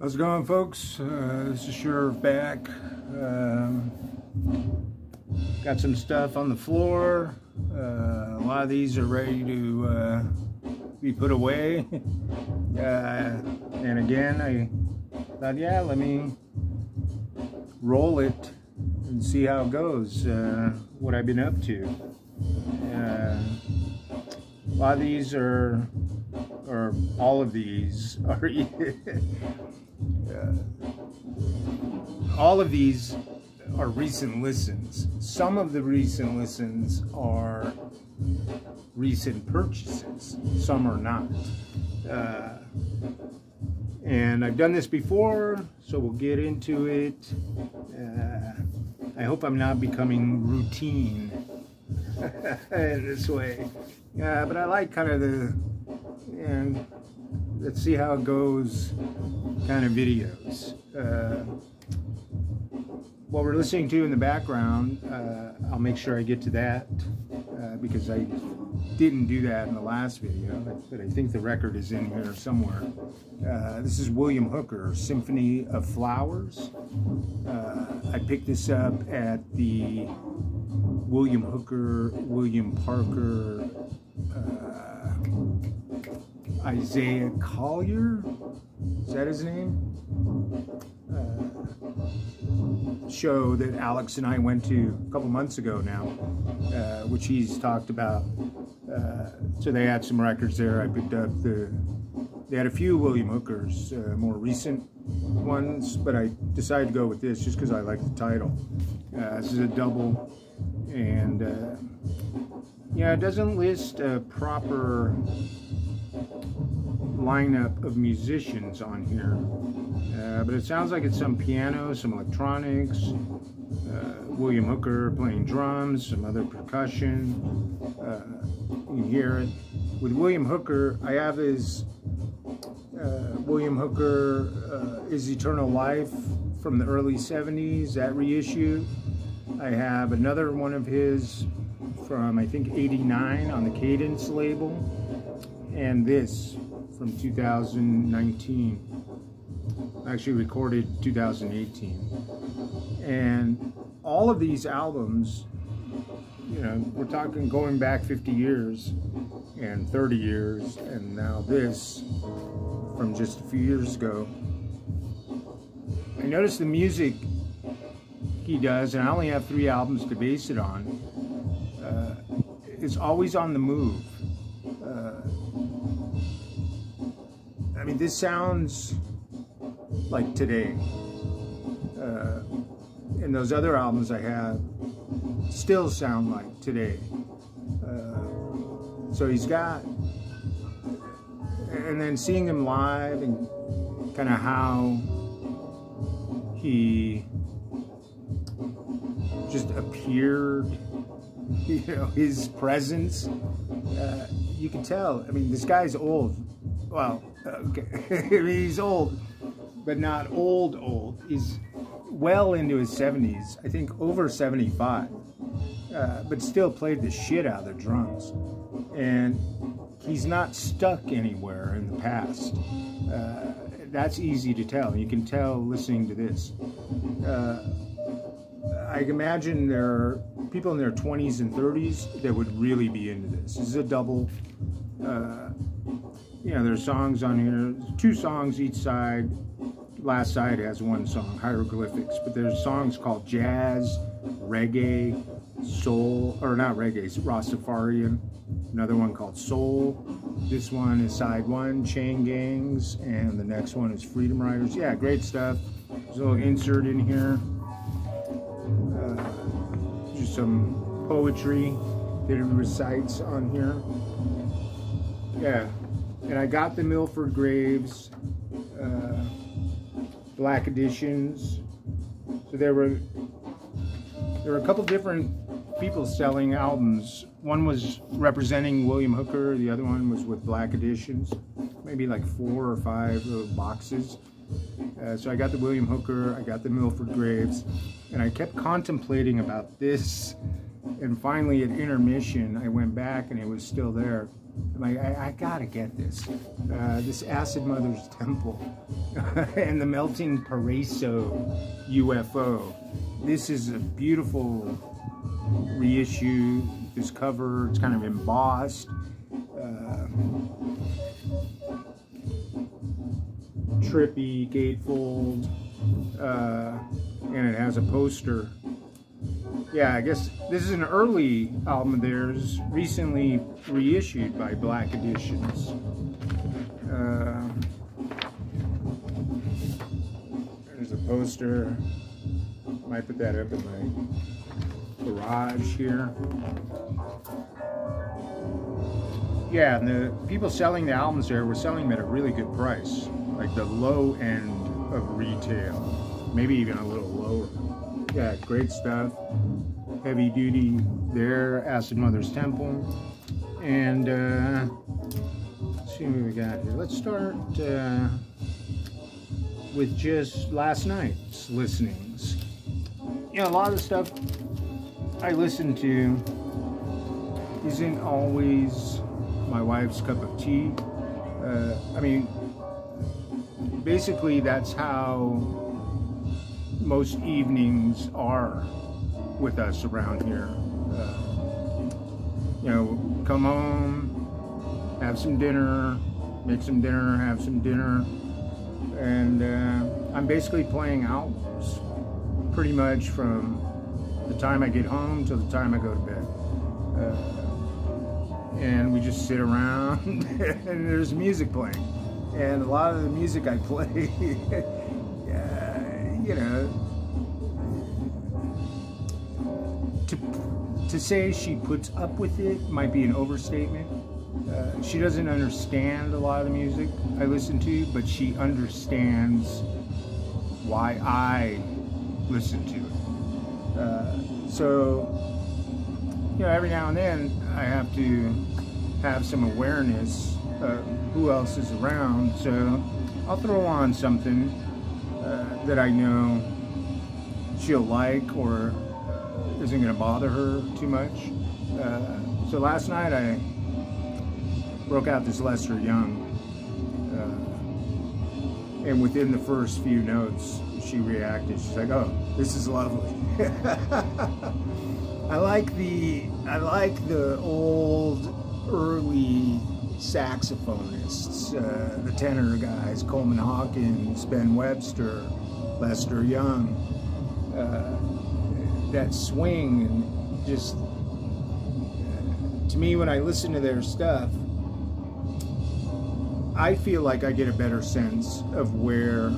How's it going, folks? This is Sheriff back. Got some stuff on the floor. A lot of these are ready to be put away. And again, I thought, yeah, let me roll it and see how it goes, what I've been up to. A lot of these are, or all of these are all of these are recent listens. Some of the recent listens are recent purchases. Some are not. And I've done this before, so we'll get into it. I hope I'm not becoming routine in this way. But I like kind of the, and let's see how it goes kind of videos. What we're listening to in the background, I'll make sure I get to that because I didn't do that in the last video, but I think the record is in here somewhere. This is William Hooker, Symphony of Flowers. I picked this up at the William Hooker, William Parker, Isaiah Collier, is that his name? Show that Alex and I went to a couple months ago now, which he's talked about. So they had some records there. I picked up they had a few William Hookers, more recent ones, but I decided to go with this just because I like the title. This is a double, and yeah, it doesn't list a proper lineup of musicians on here, but it sounds like it's some piano, some electronics, William Hooker playing drums, some other percussion. You can hear it. With William Hooker, I have his William Hooker Is Eternal Life from the early 70s, that reissue. I have another one of his from, I think, 89 on the Cadence label, and this from 2019, actually recorded 2018. And all of these albums, you know, we're talking going back 50 years and 30 years, and now this from just a few years ago. I noticed the music he does, and I only have 3 albums to base it on, is always on the move. I mean, this sounds like today. And those other albums I have still sound like today. So he's got, and then seeing him live and kind of how he just appeared, you know, his presence, you can tell. I mean, this guy's old. Well, okay, I mean, he's old, but not old. He's well into his 70s, I think over 75, but still played the shit out of the drums. And he's not stuck anywhere in the past. That's easy to tell. You can tell listening to this. I imagine there are people in their 20s and 30s that would really be into this. This is a double. You know, there's songs on here, 2 songs each side. Last side has 1 song, Hieroglyphics, but there's songs called jazz, reggae, soul, or not reggae, Rastafarian. Another one called soul. This one is side 1, Chain Gangs, and the next one is Freedom Riders. Yeah, great stuff. There's a little insert in here. Just some poetry that he recites on here. Yeah. And I got the Milford Graves black editions. So there were a couple different people selling albums. One was representing William Hooker, the other one was with black editions, maybe like 4 or 5 little boxes. So I got the William Hooker, I got the Milford Graves, and I kept contemplating about this, and finally at intermission I went back and it was still there. I'm like, I gotta get this. This Acid Mother's Temple and the Melting Paraiso UFO. This is a beautiful reissue. This cover, it's kind of embossed. Trippy gatefold, and it has a poster. Yeah, I guess this is an early album of theirs, recently reissued by Black Editions. There's a poster. Might put that up in my garage here. Yeah, and the people selling the albums there were selling them at a really good price, like the low end of retail, maybe even a little lower. Yeah, great stuff. Heavy duty there, Acid Mother's Temple. And let's see what we got here. Let's start with just last night's listenings. You know, a lot of the stuff I listen to isn't always my wife's cup of tea. I mean, basically that's how most evenings are with us around here. You know, come home, have some dinner, make some dinner, have some dinner, and I'm basically playing albums pretty much from the time I get home till the time I go to bed. And we just sit around and there's music playing. And a lot of the music I play, you know, to say she puts up with it might be an overstatement. She doesn't understand a lot of the music I listen to, but she understands why I listen to it. So, you know, every now and then I have to have some awareness of who else is around, so I'll throw on something that I know she'll like or isn't going to bother her too much. So last night I broke out this Lester Young, and within the first few notes she reacted. She's like, "Oh, this is lovely." I like the old early saxophonists, the tenor guys, Coleman Hawkins, Ben Webster, Lester Young. That swing, and just to me, when I listen to their stuff, I feel like I get a better sense of where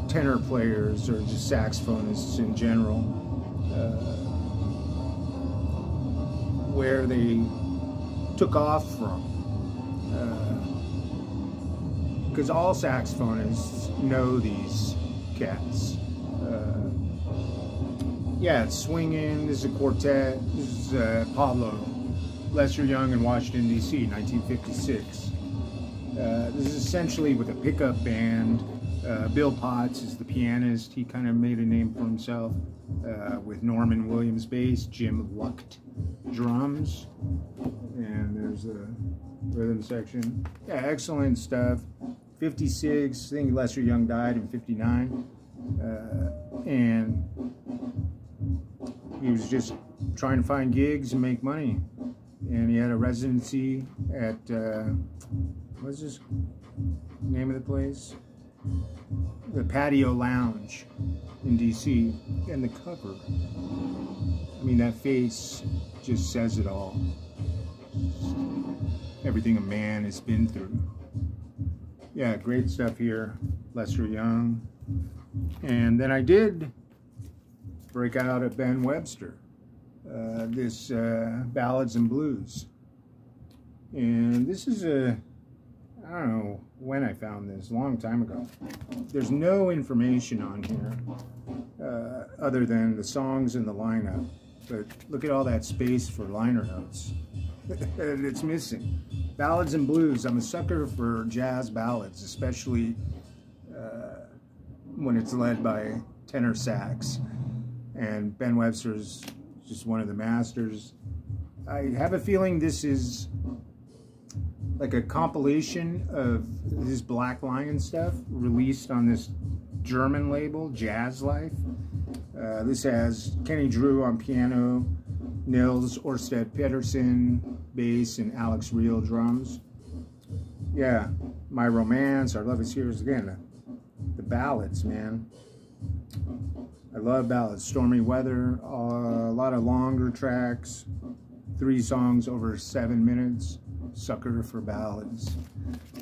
tenor players or just saxophonists in general, where they took off from. Because all saxophonists know these cats. Yeah, it's swinging. This is a quartet. This is Pablo, Lester Young in Washington, D.C., 1956. This is essentially with a pickup band. Bill Potts is the pianist. He kind of made a name for himself with Norman Williams bass, Jim Lucht drums, and there's a rhythm section. Yeah, excellent stuff. 56, I think Lester Young died in 59, and he was just trying to find gigs and make money, and he had a residency at what's this name of the place? The Patio Lounge in DC. And the cover, I mean, that face just says it all. Everything a man has been through. Yeah, great stuff here, Lester Young. And then I did break out at Ben Webster, this Ballads and Blues. And this is I don't know when I found this, a long time ago. There's no information on here other than the songs and the lineup. But look at all that space for liner notes. It's missing. Ballads and Blues. I'm a sucker for jazz ballads, especially when it's led by tenor sax. And Ben Webster's just one of the masters. I have a feeling this is like a compilation of his Black Lion stuff released on this German label, Jazz Life. This has Kenny Drew on piano, Nils Orsted Pedersen bass, and Alex Reel drums. Yeah, My Romance, Our Love Is Here. Again, the ballads, man. I love ballads. Stormy Weather, a lot of longer tracks, 3 songs over 7 minutes. Sucker for ballads.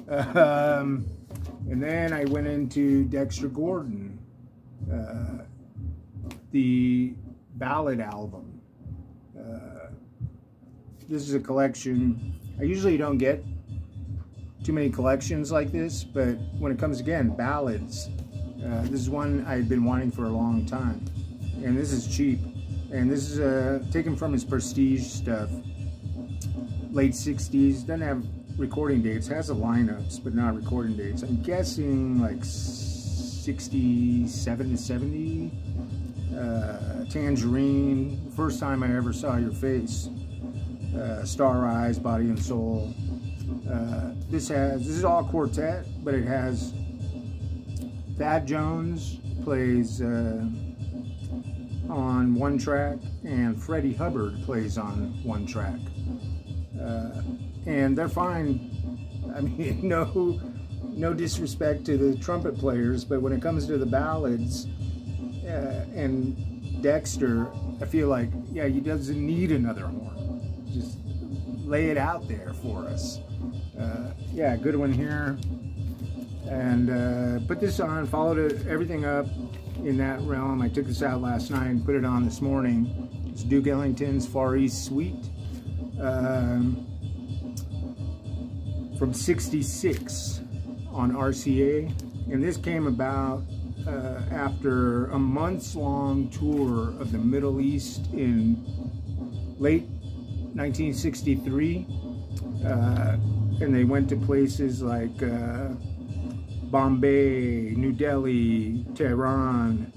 And then I went into Dexter Gordon, the ballad album. This is a collection. I usually don't get too many collections like this, but when it comes, again, ballads, this is one I've been wanting for a long time. And this is cheap. And this is taken from his Prestige stuff. Late 60s, doesn't have recording dates, has the lineups, but not recording dates. I'm guessing like 67 to 70. Tangerine, First Time I Ever Saw Your Face. Star Eyes, Body and Soul. This is all quartet, but it has Thad Jones plays on one track, and Freddie Hubbard plays on one track. And they're fine. I mean, no disrespect to the trumpet players, but when it comes to the ballads and Dexter, I feel like, yeah, he doesn't need another horn. Just lay it out there for us. Yeah, good one here. And put this on, followed everything up in that realm. I took this out last night and put it on this morning. It's Duke Ellington's Far East Suite. From 66 on RCA, and this came about after a months-long tour of the Middle East in late 1963, and they went to places like Bombay, New Delhi, Tehran,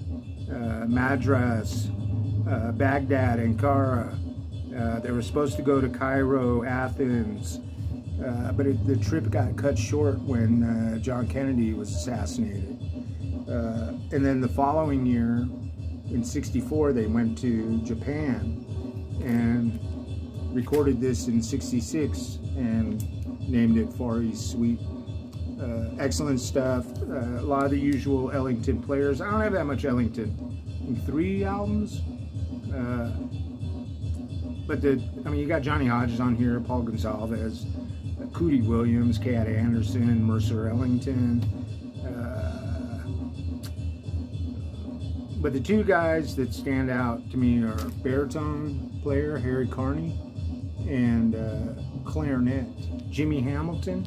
Madras, Baghdad, Ankara. They were supposed to go to Cairo, Athens, but the trip got cut short when John Kennedy was assassinated. And then the following year, in '64, they went to Japan and recorded this in '66 and named it Far East Suite. Excellent stuff. A lot of the usual Ellington players. I don't have that much Ellington. I think 3 albums. But I mean, you got Johnny Hodges on here, Paul Gonsalves, Cootie Williams, Cat Anderson, Mercer Ellington. But the 2 guys that stand out to me are baritone player Harry Carney and clarinet Jimmy Hamilton.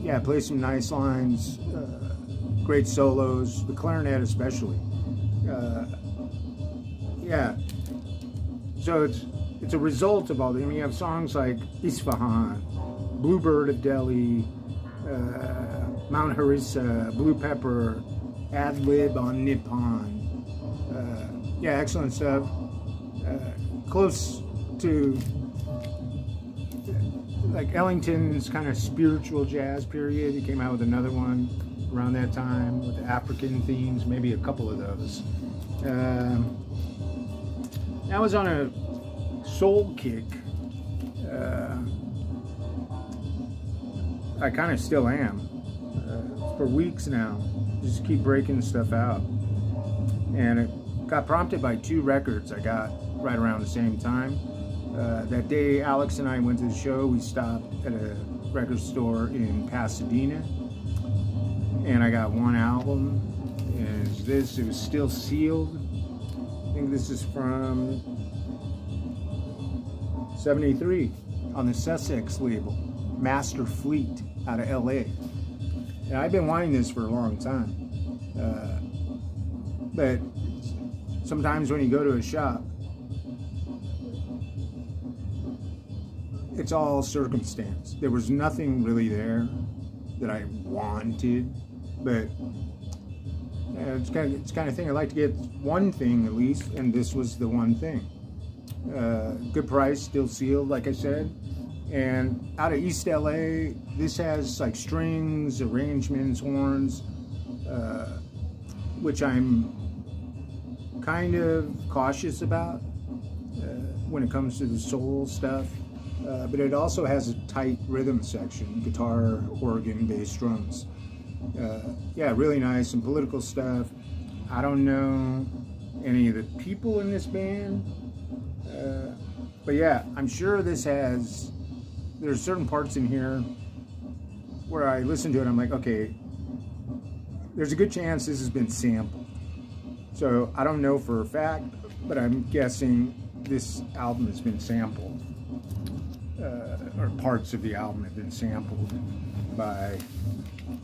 Yeah, plays some nice lines, great solos, the clarinet especially. Yeah. So it's a result of all that. I mean, you have songs like Isfahan, Bluebird of Delhi, Mount Harissa, Blue Pepper, Ad Lib on Nippon. Yeah, excellent stuff. Close to like Ellington's kind of spiritual jazz period. He came out with another one around that time with African themes, maybe a couple of those. I was on a soul kick. I kind of still am. For weeks now. Just keep breaking stuff out. And it got prompted by 2 records I got right around the same time. That day Alex and I went to the show, we stopped at a record store in Pasadena. And I got 1 album. And it's this, it was Still Sealed. I think this is from '73 on the Sussex label, Master Fleet out of LA. And I've been wanting this for a long time. But sometimes when you go to a shop, it's all circumstance. There was nothing really there that I wanted, but it's kind of thing. I like to get one thing at least, and this was the one thing. Good price, still sealed, like I said. And out of East LA, this has like strings, arrangements, horns, which I'm kind of cautious about when it comes to the soul stuff. But it also has a tight rhythm section, guitar, organ, bass, drums. Yeah, really nice. Some political stuff. I don't know any of the people in this band, but yeah, I'm sure this has, there's certain parts in here where I listen to it, I'm like, okay, there's a good chance this has been sampled. So I don't know for a fact, but I'm guessing this album has been sampled, or parts of the album have been sampled by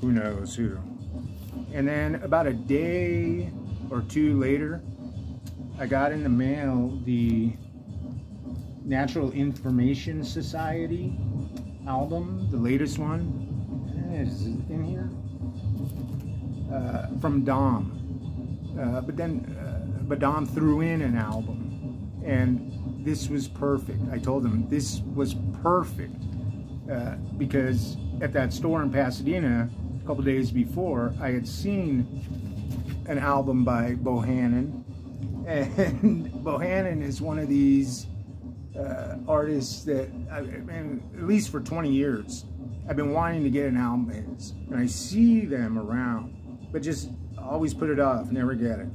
who knows who. And then about a day or two later, I got in the mail the Natural Information Society album, the latest one. Is it in here? From Dom. But Dom threw in an album, and this was perfect. I told him this was perfect because at that store in Pasadena a couple days before, I had seen an album by Bohannon, and Bohannon is one of these artists that, at least for 20 years, I've been wanting to get an album of his, and I see them around, but just always put it off, never get it.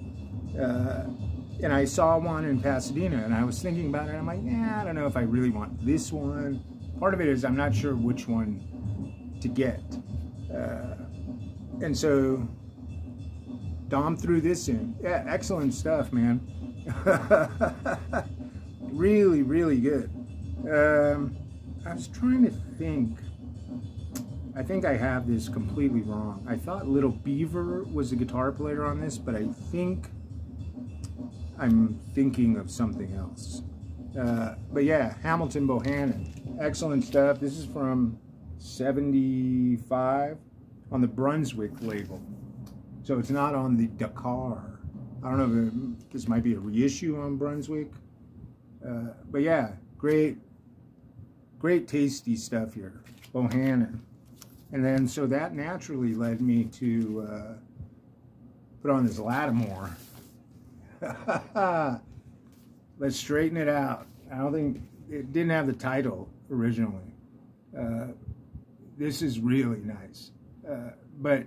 And I saw one in Pasadena, and I was thinking about it, and I'm like, yeah, I don't know if I really want this one. Part of it is I'm not sure which one to get. And so Dom threw this in. Yeah, excellent stuff, man. Really, really good. I was trying to think. I think I have this completely wrong. I thought Little Beaver was the guitar player on this, but I think I'm thinking of something else. But yeah, Hamilton Bohannon. Excellent stuff. This is from 75 on the Brunswick label. So it's not on the Dakar. I don't know if this might be a reissue on Brunswick. But yeah, great tasty stuff here. Bohannon. And then, so that naturally led me to put on this Lattimore. Let's straighten it out. I don't think, it didn't have the title originally. This is really nice. But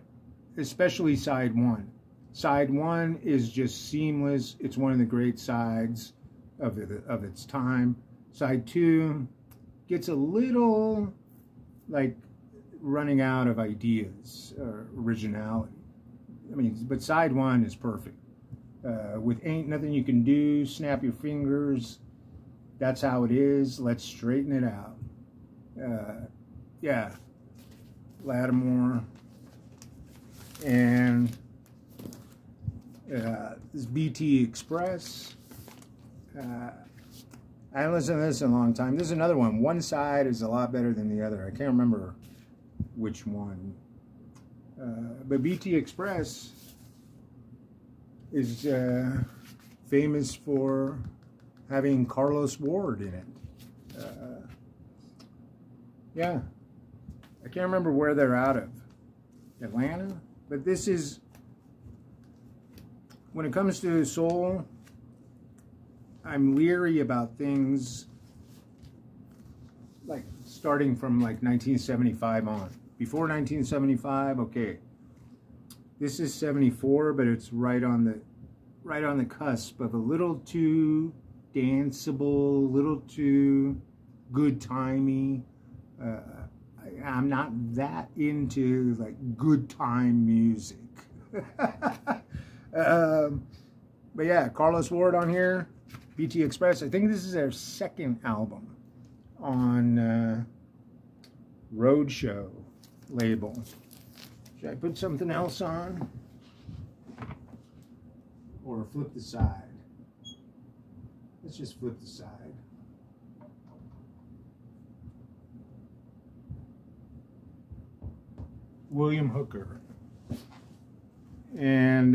especially side one. Side one is just seamless. It's one of the great sides of its time. Side two gets a little like running out of ideas or originality. I mean, but side one is perfect. With Ain't Nothing You Can Do, Snap Your Fingers, That's How It Is, Let's Straighten It Out. Yeah, Lattimore. And this BT Express. I haven't listened to this in a long time. This is another one. One side is a lot better than the other. I can't remember which one. But BT Express is famous for having Carlos Ward in it. Yeah. I can't remember where they're out of. Atlanta? But this is, when it comes to soul, I'm leery about things like starting from like 1975 on. Before 1975, okay. This is 74, but it's right on the cusp of a little too danceable, a little too good-timey. I'm not that into like good time music. But yeah, Carlos Ward on here, BT Express. I think this is their second album on Roadshow label. Should I put something else on? Or flip the side? Let's just flip the side. William Hooker. And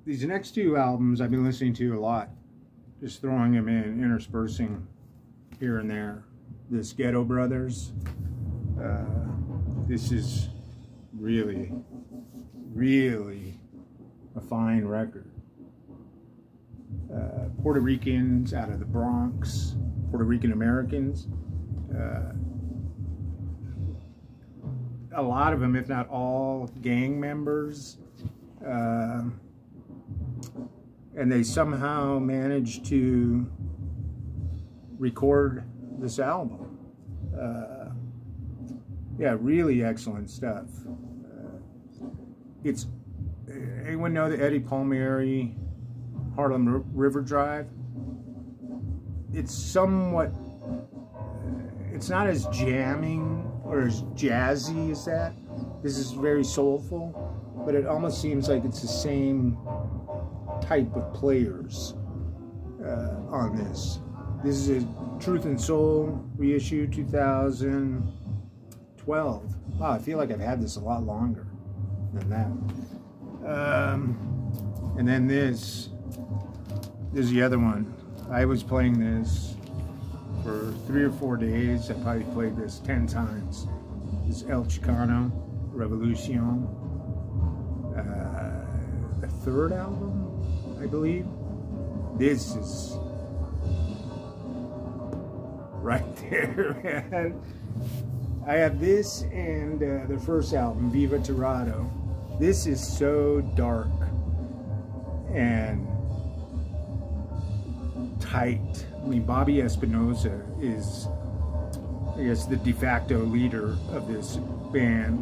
these next two albums I've been listening to a lot. just throwing them in, interspersing here and there. This Ghetto Brothers. This is really, really a fine record. Puerto Ricans out of the Bronx, Puerto Rican Americans. A lot of them, if not all, gang members. And they somehow managed to record this album. Yeah, really excellent stuff. It's, anyone know the Eddie Palmieri Harlem River Drive? It's somewhat, it's not as jamming or as jazzy as that. This is very soulful, but it almost seems like it's the same type of players on this. This is a Truth and Soul reissue, 2012. Wow, I feel like I've had this a lot longer than that. And then this is the other one. I was playing this for 3 or 4 days. I probably played this 10 times. This is El Chicano, Revolution. The third album, I believe. This is right there, man. I have this and their first album, Viva Tirado. This is so dark and tight. I mean, Bobby Espinoza is, I guess, the de facto leader of this band.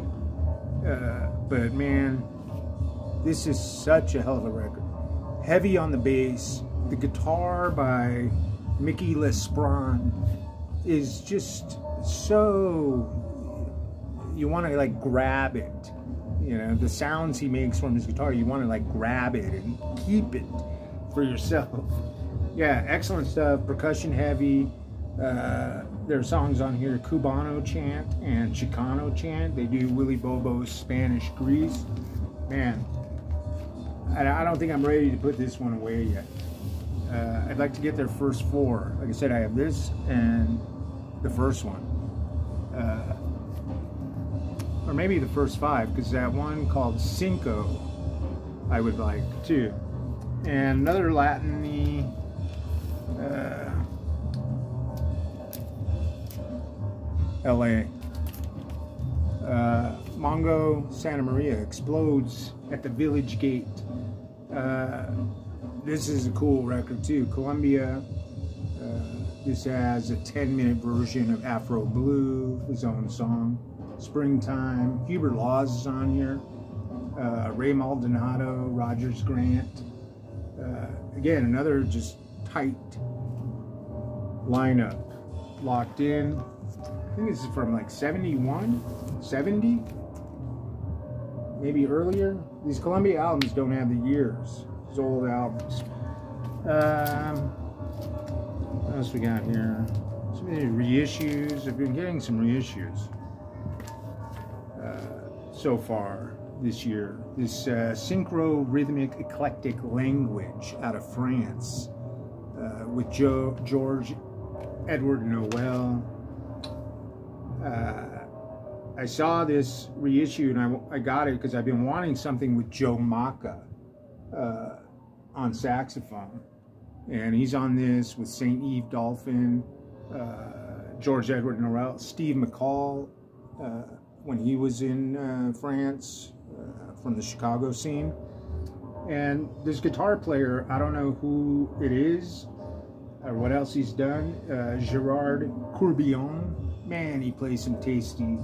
But man, this is such a hell of a record. Heavy on the bass. The guitar by Mickey Lesprand is just so, you want to like grab it. You know, the sounds he makes from his guitar, you want to like grab it and keep it for yourself. Yeah, excellent stuff. Percussion heavy. There are songs on here, Cubano Chant and Chicano Chant. They do Willie Bobo's Spanish Grease. Man, I don't think I'm ready to put this one away yet. I'd like to get their first 4. Like I said, I have this and the first one. Or maybe the first 5, because that one called Cinco I would like too. And another Latin-y, LA. Mongo Santa Maria explodes at the Village Gate. This is a cool record too. Columbia. This has a 10-minute version of Afro Blue, his own song. Springtime. Hubert Laws is on here. Ray Maldonado, Rogers Grant. Again, another just tight lineup. Locked in. I think this is from like 71, 70, maybe earlier. These Columbia albums don't have the years. These old albums. What else we got here? Some of these reissues. I've been getting some reissues so far this year. This Synchro Rhythmic Eclectic Language out of France with George Edward Noel. I saw this reissue and I got it because I've been wanting something with Joe Maka on saxophone. And he's on this with St. Yves Dolphin, George Edward Noel, Steve McCall when he was in France from the Chicago scene. And this guitar player, I don't know who it is or what else he's done, Gerard Courbillon. Man, he plays some tasty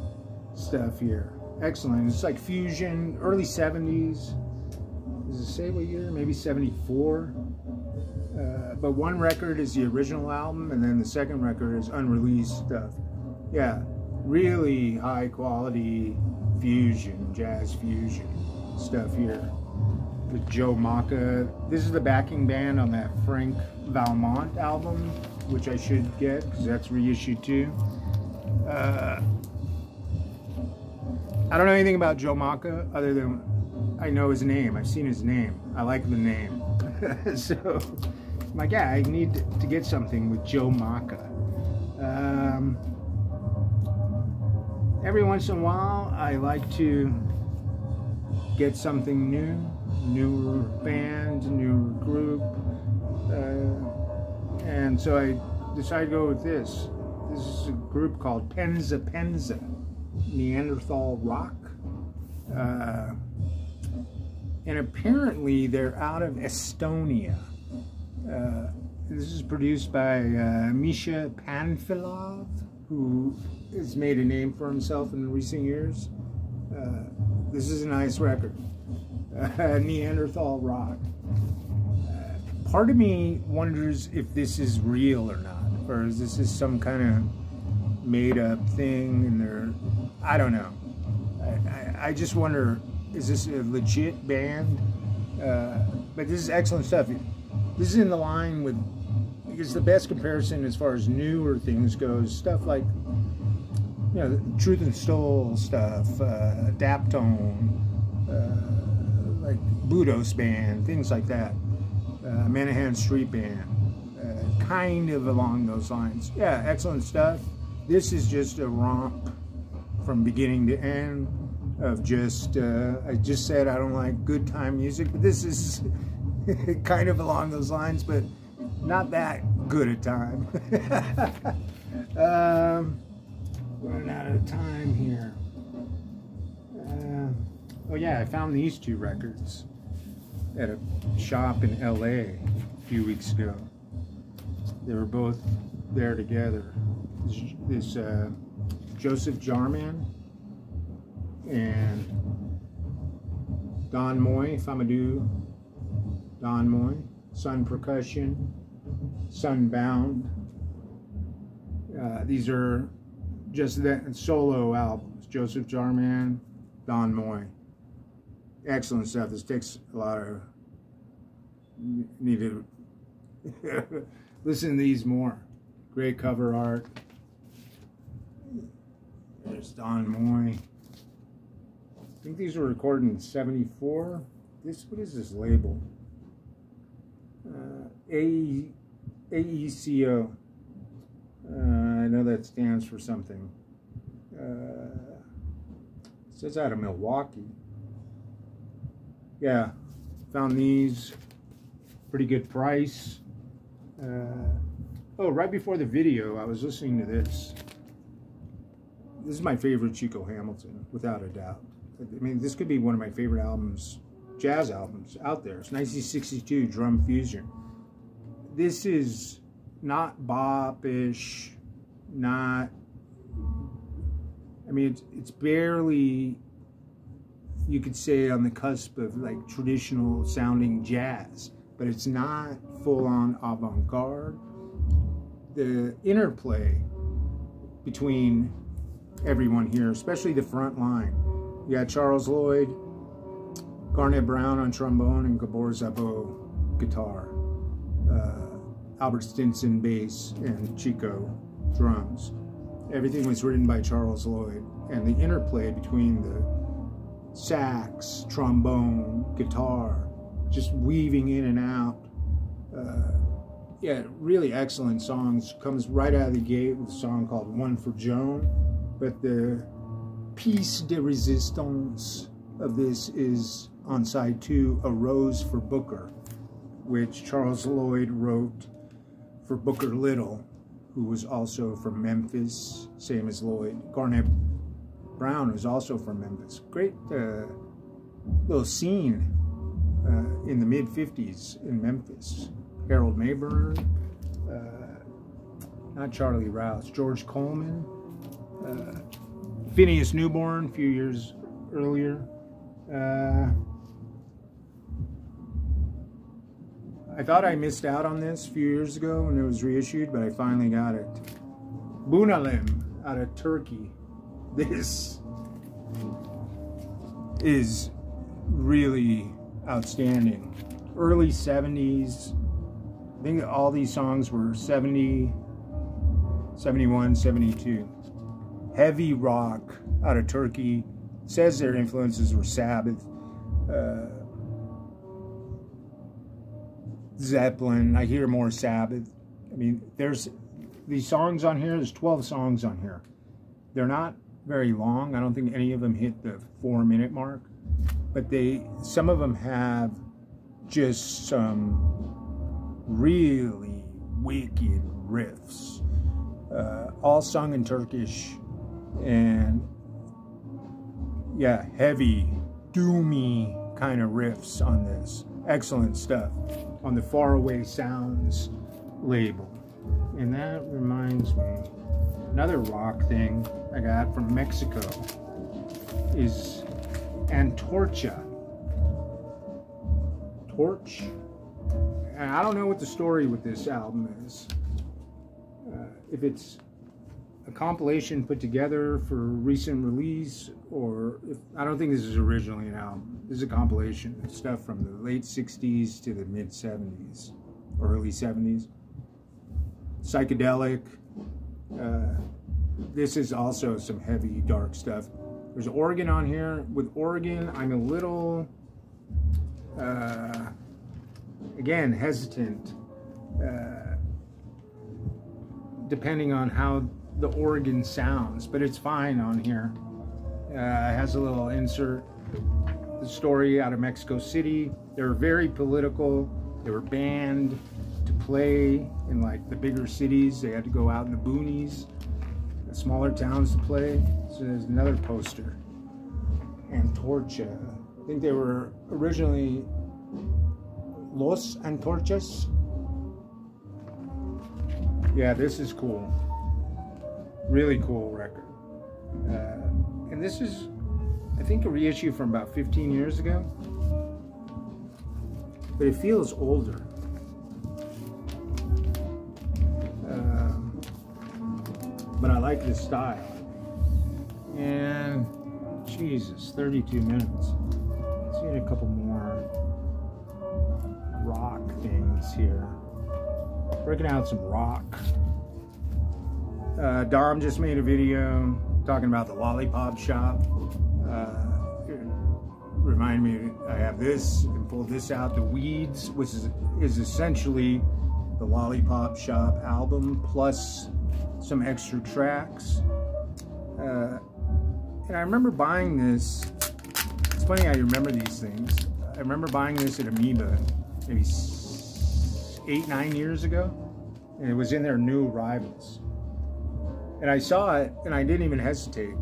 stuff here. Excellent. It's like fusion, early 70s. Does it say what year? Maybe 74. But one record is the original album, and then the second record is unreleased stuff. Yeah, really high quality fusion, jazz fusion stuff here. With Joe Maka. This is the backing band on that Frank Valmont album, which I should get because that's reissued too. I don't know anything about Joe Maka other than I know his name. I've seen his name. I like the name. So I'm like, yeah, I need to get something with Joe Maka. Every once in a while, I like to get something new, newer band, newer group, and so I decided to go with this. This is a group called Penza Penza, Neanderthal Rock, and apparently they're out of Estonia. This is produced by Misha Panfilov, who has made a name for himself in recent years. This is a nice record. Neanderthal Rock. Part of me wonders if this is real or not, or is this some kind of made-up thing, and they're, I don't know. I just wonder, is this a legit band? But this is excellent stuff. This is in the line with, because the best comparison as far as newer things goes, stuff like, you know, Truth and Soul stuff, Daptone, like Budos Band, things like that, Manahan Street Band, kind of along those lines. Yeah, excellent stuff. This is just a romp from beginning to end of just, I just said I don't like good time music, but this is kind of along those lines, but not that good a time. Running out of time here. Oh yeah, I found these two records at a shop in LA a few weeks ago. They were both there together. This Joseph Jarman and Don Moy, Famadou Don Moy, Sun Percussion, Sunbound. These are just that solo albums. Joseph Jarman, Don Moy. Excellent stuff. This takes a lot of, need to listen to these more. Great cover art. There's Don Moy. I think these were recorded in '74. This, what is this label? AECO. I know that stands for something. It says out of Milwaukee. Yeah, found these. Pretty good price. Oh, right before the video, I was listening to this. This is my favorite Chico Hamilton, without a doubt. I mean, this could be one of my favorite albums, jazz albums out there. It's 1962 Drum Fusion. This is not bop-ish, not, I mean, it's barely, you could say, on the cusp of like traditional sounding jazz, but it's not full-on avant-garde. The interplay between everyone here, especially the front line. You got Charles Lloyd, Garnett Brown on trombone, and Gabor Szabo guitar. Albert Stinson bass, and Chico drums. Everything was written by Charles Lloyd, and the interplay between the sax, trombone, guitar, just weaving in and out. Yeah, really excellent songs. Comes right out of the gate with a song called One for Joan, but the piece de resistance of this is on side 2, A Rose for Booker, which Charles Lloyd wrote for Booker Little, who was also from Memphis, same as Lloyd. Garnett Brown was also from Memphis. Great little scene in the mid-50s in Memphis. Harold Mayburn, not Charlie Rouse, George Coleman, Phineas Newborn a few years earlier. I thought I missed out on this a few years ago when it was reissued, but I finally got it. Bunalim out of Turkey. This is really outstanding. Early 70s. I think all these songs were 70, 71, 72. Heavy rock out of Turkey. Says their influences were Sabbath. Zeppelin. I hear more Sabbath. I mean, there's these songs on here. There's 12 songs on here. They're not very long. I don't think any of them hit the 4-minute mark. But some of them have just some really wicked riffs. All sung in Turkish. And yeah, heavy, doomy kind of riffs on this. Excellent stuff on the Faraway Sounds label. And that reminds me, another rock thing I got from Mexico is Antorcha. Torch? And I don't know what the story with this album is. If it's a compilation put together for recent release, or I don't think this is originally an album. This is a compilation of stuff from the late 60s to the mid 70s, or early 70s. Psychedelic. This is also some heavy, dark stuff. There's organ on here. With organ, I'm a little, again, hesitant, depending on how the organ sounds, but it's fine on here. It has a little insert, the story out of Mexico City. They were very political. They were banned to play in like the bigger cities. They had to go out in the boonies, the smaller towns to play. So there's another poster. Antorcha. I think they were originally Los Antorchas. Yeah, this is cool. Really cool record. And this is, I think, a reissue from about 15 years ago. But it feels older. But I like this style. And Jesus, 32 minutes. Let's see a couple more rock things here. Breaking out some rock. Dom just made a video talking about the Lollipop Shop. Remind me, I have this and pulled this out. The Weeds, which is essentially the Lollipop Shop album plus some extra tracks. And I remember buying this. It's funny how you remember these things. I remember buying this at Amoeba maybe 8-9 years ago, and it was in their new arrivals. And I saw it, and I didn't even hesitate.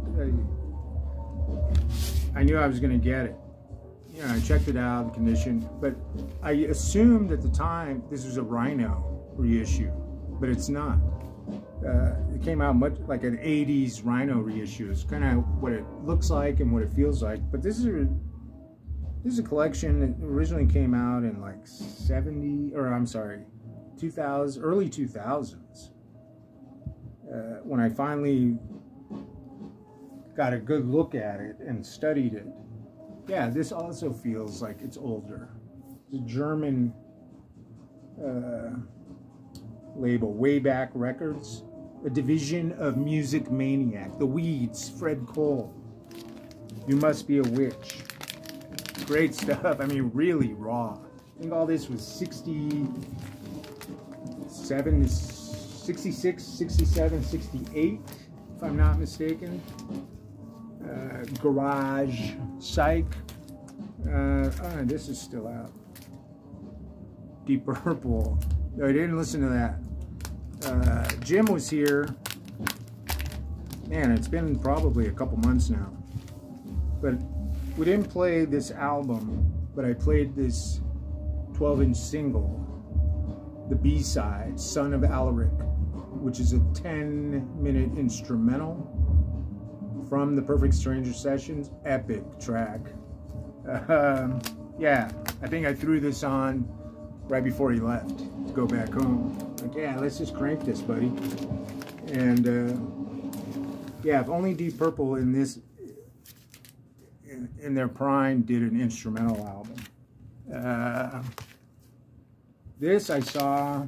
I knew I was going to get it. You know, I checked it out, the condition, but I assumed at the time this was a Rhino reissue, but it's not. It came out much like an 80s Rhino reissue. It's kind of what it looks like and what it feels like. But this is a collection that originally came out in like 2000, early 2000s. When I finally got a good look at it and studied it. Yeah, this also feels like it's older. It's a German label, Wayback Records, a division of Music Maniac. The Weeds, Fred Cole. You Must Be a Witch. Great stuff. I mean, really raw. I think all this was 67, 66, 67, 68, if I'm not mistaken. Garage, Psych. This is still out. Deep Purple. No, I didn't listen to that. Jim was here. Man, it's been probably a couple months now. But we didn't play this album, but I played this 12-inch single, the B-side, Son of Alaric, which is a 10-minute instrumental from the Perfect Stranger Sessions. Epic track. Yeah, I think I threw this on right before he left to go back home. Like, yeah, let's just crank this, buddy. And yeah, if only Deep Purple in this, in their prime, did an instrumental album. This I saw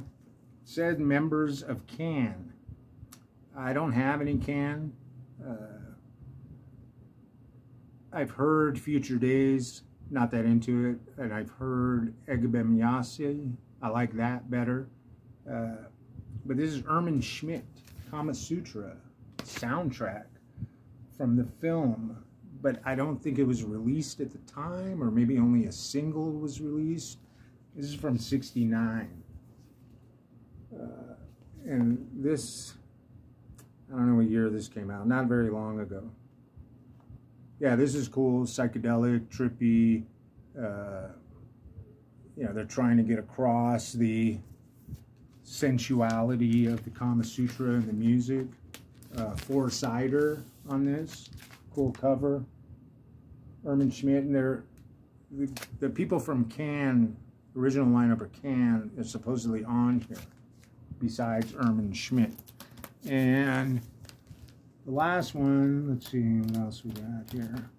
said members of Can. I don't have any Can. I've heard Future Days, not that into it, and I've heard Egabem Yassi. I like that better. But this is Ermin Schmidt, Kama Sutra soundtrack from the film. But I don't think it was released at the time, or maybe only a single was released. This is from '69. And this, I don't know what year this came out, not very long ago. Yeah, this is cool, psychedelic, trippy. You know, they're trying to get across the sensuality of the Kama Sutra and the music. Four-sider on this, cool cover. Ermin Schmidt, and they're the people from Can, original lineup of Can, is supposedly on here, besides Ermin Schmidt. And the last one, let's see what else we got here.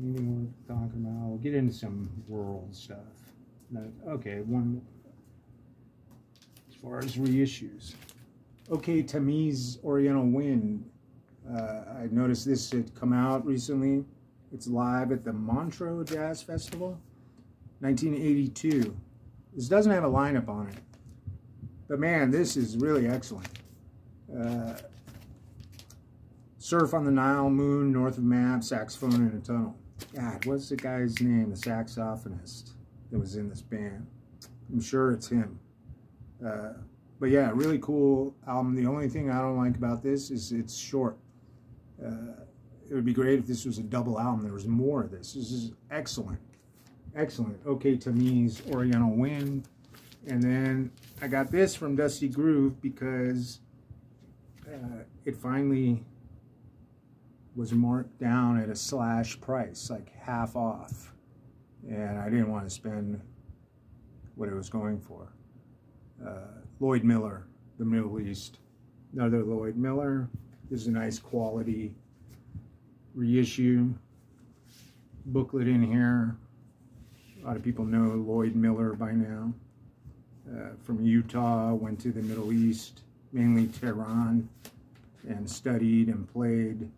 Anything we're talking about? We'll get into some world stuff. Okay, one as far as reissues. OK Tamiz Oriental Wind. I noticed this had come out recently. It's live at the Montreux Jazz Festival, 1982. This doesn't have a lineup on it, but man, this is really excellent. Surf on the Nile, Moon, North of Map, Saxophone in a Tunnel. God, what's the guy's name, the saxophonist that was in this band? I'm sure it's him. But yeah, really cool album. The only thing I don't like about this is it's short. It would be great if this was a double album. There was more of this. This is excellent. Excellent. OK Tamiz Oriental Wind. And then I got this from Dusty Groove because it finally was marked down at a slash price, like half off. And I didn't want to spend what it was going for. Lloyd Miller, The Middle East. Another Lloyd Miller. This is a nice quality reissue. Booklet in here. A lot of people know Lloyd Miller by now. From Utah, went to the Middle East, mainly Tehran, and studied and played.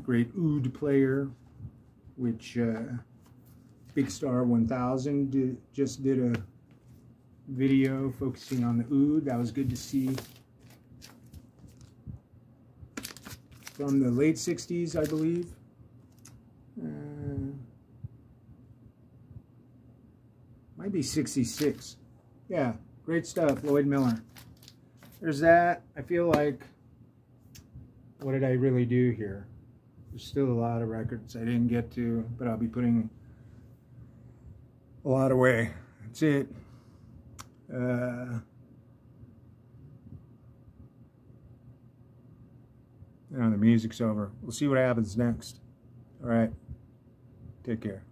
Great oud player, which Big Star 1000 just did a video focusing on the oud. That was good to see. From the late 60s, I believe. Might be 66. Yeah, great stuff, Lloyd Miller. There's that. I feel like, what did I really do here? There's still a lot of records I didn't get to, but I'll be putting a lot away. That's it. The music's over. We'll see what happens next. All right. Take care.